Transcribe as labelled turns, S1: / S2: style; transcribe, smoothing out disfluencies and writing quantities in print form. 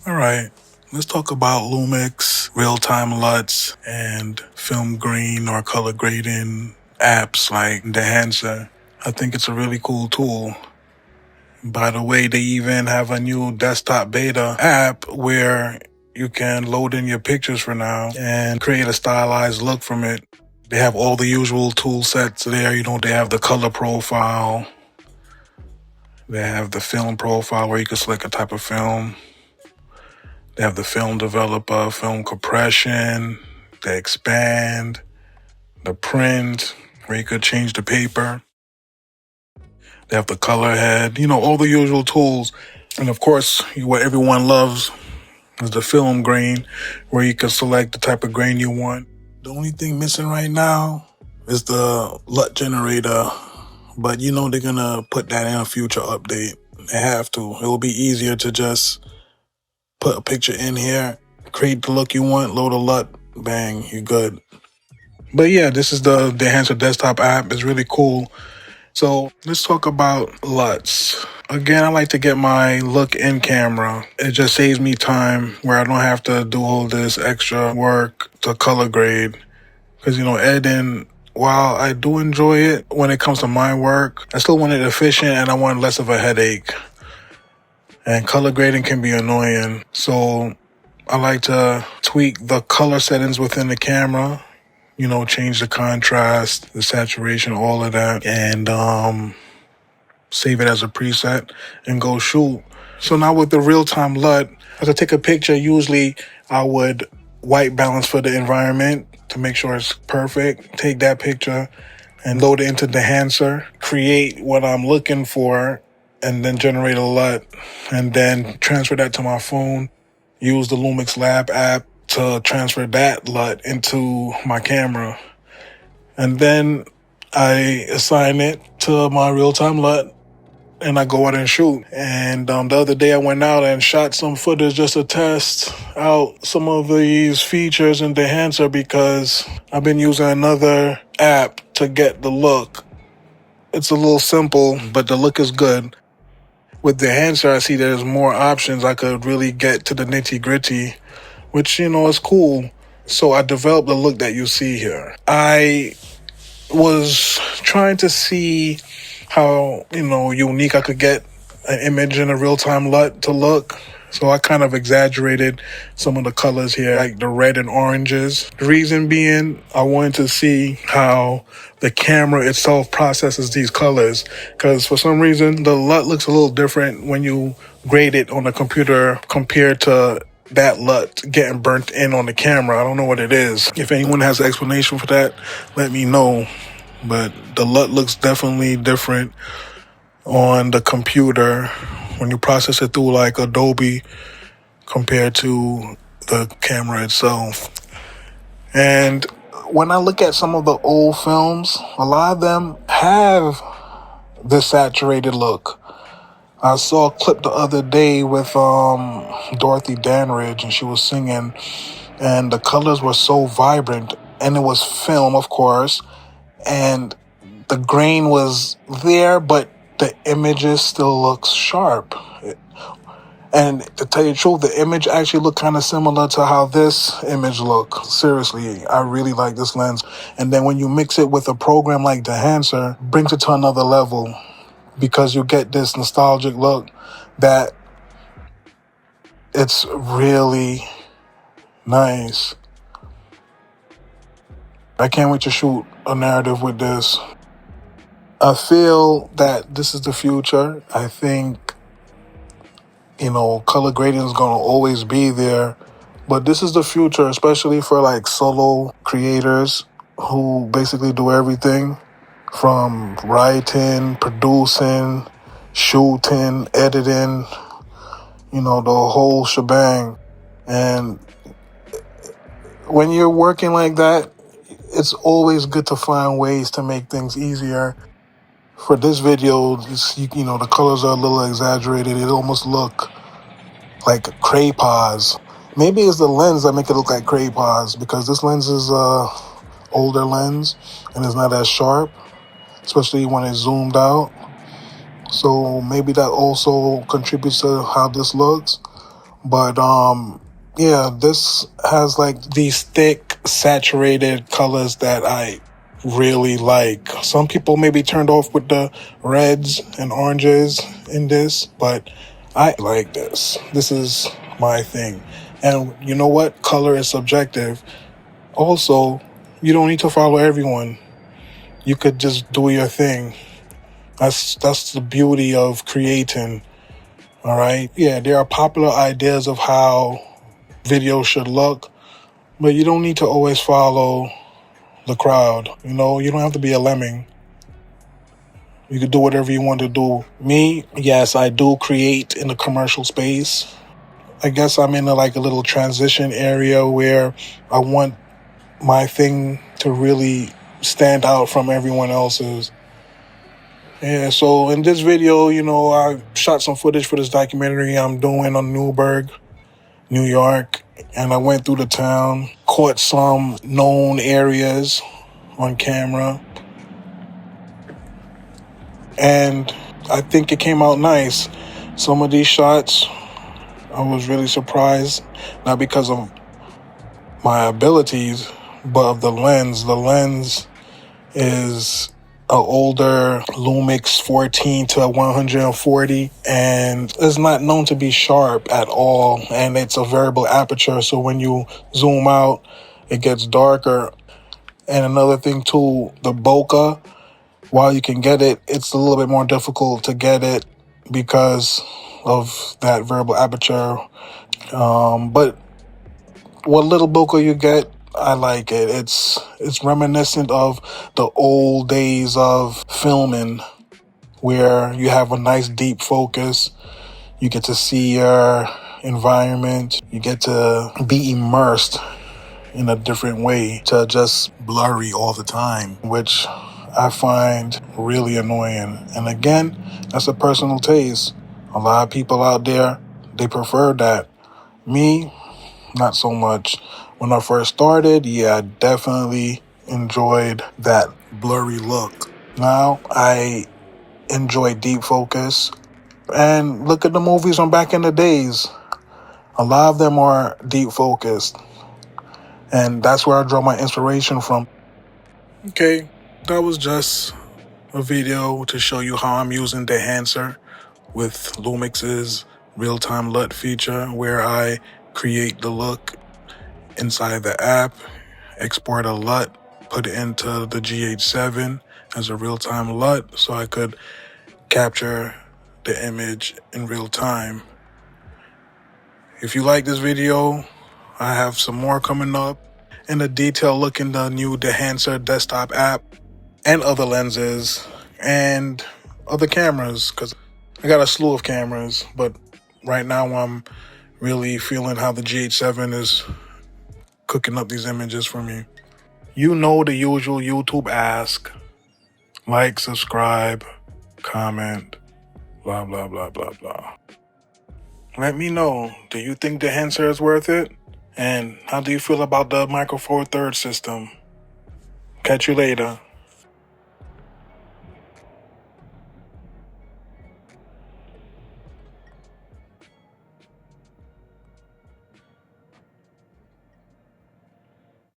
S1: All right, let's talk about Lumix, Real Time LUTs, and film green or color grading apps like Dehancer. I think it's a really cool tool. By the way, they even have a new desktop beta app where you can load in your pictures for now and create a stylized look from it. They have all the usual tool sets there. They have the color profile. They have the film profile where you can select a type of film. They have the film developer, film compression, the expand, the print, where you could change the paper. They have the color head, all the usual tools. And of course, what everyone loves is the film grain, where you can select the type of grain you want. The only thing missing right now is the LUT generator, but they're gonna put that in a future update. They have to. It will be easier to just put a picture in here, create the look you want, load a LUT, bang, you're good. But yeah, this is the Dehancer desktop app. It's really cool. So let's talk about LUTs. Again, I like to get my look in camera. It just saves me time where I don't have to do all this extra work to color grade. Because, editing, while I do enjoy it when it comes to my work, I still want it efficient and I want less of a headache. And color grading can be annoying. So I like to tweak the color settings within the camera, change the contrast, the saturation, all of that, and save it as a preset and go shoot. So now with the real-time LUT, as I take a picture, usually I would white balance for the environment to make sure it's perfect. Take that picture and load it into Dehancer, create what I'm looking for, and then generate a LUT, and then transfer that to my phone. Use the Lumix Lab app to transfer that LUT into my camera. And then I assign it to my real-time LUT, and I go out and shoot. And the other day I went out and shot some footage just to test out some of these features in Dehancer because I've been using another app to get the look. It's a little simple, but the look is good. With Dehancer, I see there's more options. I could really get to the nitty-gritty, which, is cool. So I developed the look that you see here. I was trying to see how, unique I could get an image in a real-time LUT to look. So I kind of exaggerated some of the colors here, like the red and oranges. The reason being, I wanted to see how the camera itself processes these colors. Because for some reason, the LUT looks a little different when you grade it on the computer compared to that LUT getting burnt in on the camera. I don't know what it is. If anyone has an explanation for that, let me know. But the LUT looks definitely different on the computer when you process it through like Adobe compared to the camera itself. And when I look at some of the old films, a lot of them have this saturated look. I saw a clip the other day with Dorothy Dandridge, and she was singing, and the colors were so vibrant, and it was film, of course, and the grain was there, but the images still looks sharp. And to tell you the truth, the image actually looked kind of similar to how this image looked. Seriously, I really like this lens. And then when you mix it with a program like Dehancer, brings it to another level because you get this nostalgic look that it's really nice. I can't wait to shoot a narrative with this. I feel that this is the future. I think, color grading is going to always be there. But this is the future, especially for like solo creators who basically do everything from writing, producing, shooting, editing, the whole shebang. And when you're working like that, it's always good to find ways to make things easier. For this video, the colors are a little exaggerated. It almost look like crayons. Maybe it's the lens that make it look like crayons because this lens is a older lens and it's not as sharp, especially when it's zoomed out. So maybe that also contributes to how this looks. But yeah, this has like these thick, saturated colors that I really like. Some people may be turned off with the reds and oranges in this, but I like this. This is my thing. And you know what? Color is subjective. Also, you don't need to follow everyone. You could just do your thing. That's the beauty of creating. All right. Yeah, there are popular ideas of how videos should look, but you don't need to always follow the crowd. You know, you don't have to be a lemming. You can do whatever you want to do. Me, yes, I do create in the commercial space. I guess I'm in like a little transition area where I want my thing to really stand out from everyone else's. Yeah, so in this video, you know, I shot some footage for this documentary I'm doing on Newburgh, New York, and I went through the town, caught some known areas on camera, and I think it came out nice. Some of these shots, I was really surprised, not because of my abilities, but of the lens. The lens is an older Lumix 14 to 140, and it's not known to be sharp at all, and it's a variable aperture, so when you zoom out it gets darker. And another thing too, the bokeh, while you can get it, it's a little bit more difficult to get it because of that variable aperture. But what little bokeh you get, I like it. It's reminiscent of the old days of filming where you have a nice deep focus. You get to see your environment. You get to be immersed in a different way to just blurry all the time, which I find really annoying. And again, that's a personal taste. A lot of people out there, they prefer that. Me, not so much. When I first started, yeah, I definitely enjoyed that blurry look. Now I enjoy deep focus. And look at the movies from back in the days. A lot of them are deep focused. And that's where I draw my inspiration from. Okay, that was just a video to show you how I'm using Dehancer with Lumix's Real Time LUT feature, where I create the look inside the app, export a LUT, put it into the GH7 as a real-time LUT so I could capture the image in real time. If you like this video, I have some more coming up, and a detailed look in the new Dehancer desktop app and other lenses and other cameras, because I got a slew of cameras, but right now I'm really feeling how the GH7 is cooking up these images for me. You know the usual YouTube ask: like, subscribe, comment, blah, blah, blah, blah, blah. Let me know, do you think the Dehancer is worth it? And how do you feel about the Micro Four Thirds system? Catch you later.